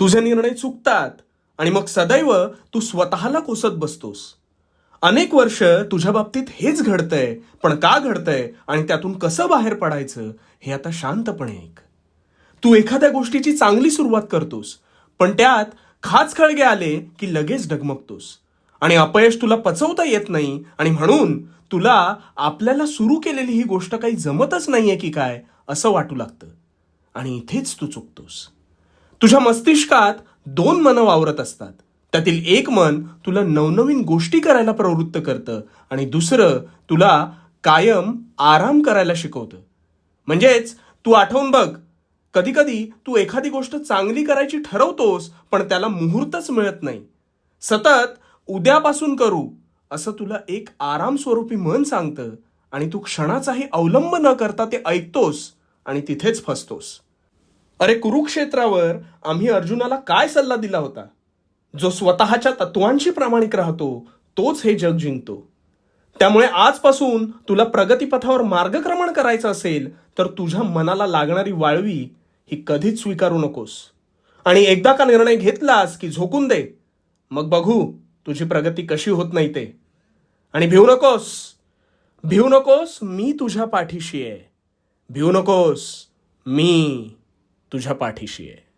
तुझे निर्णय चुकतात आणि मग सदैव तू स्वतःला कोसत बसतोस. अनेक वर्ष तुझ्या बाबतीत हेच घडतंय, पण का घडतंय आणि त्यातून कसं बाहेर पडायचं हे आता शांतपणे ऐक. तू एखाद्या गोष्टीची चांगली सुरुवात करतोस, पण त्यात खाचखळगे आले की लगेच डगमगतोस आणि अपयश तुला पचवता येत नाही आणि म्हणून तुला आपल्याला सुरू केलेली ही गोष्ट काही जमतच नाहीये की काय असं वाटू लागतं. आणि इथेच तू चुकतोस. तुझ्या मस्तिष्कात दोन मनं वावरत असतात. त्यातील एक मन तुला नवनवीन गोष्टी करायला प्रवृत्त करतं आणि दुसरं तुला कायम आराम करायला शिकवतं. म्हणजेच तू आठवून बघ, कधी कधी तू एखादी गोष्ट चांगली करायची ठरवतोस पण त्याला मुहूर्तच मिळत नाही. सतत उद्यापासून करू असं तुला एक आराम स्वरूपी मन सांगतं आणि तू क्षणाचाही अवलंब न करता ते ऐकतोस आणि तिथेच फसतोस. अरे कुरुक्षेत्रावर आम्ही अर्जुनाला काय सल्ला दिला होता? जो स्वतःच्या तत्वांशी प्रामाणिक राहतो तोच हे जग जिंकतो. त्यामुळे आजपासून तुला प्रगतीपथावर मार्गक्रमण करायचं असेल तर तुझ्या मनाला लागणारी वाळवी ही कधीच स्वीकारू नकोस. आणि एकदा का निर्णय घेतलास की झोकून दे. मग बघू तुझी प्रगती कशी होत नाही ते. आणि भिवू नकोस, मी तुझ्या पाठीशी आहे. भिवू नकोस, मी तुझ्या पाठीशी आहे.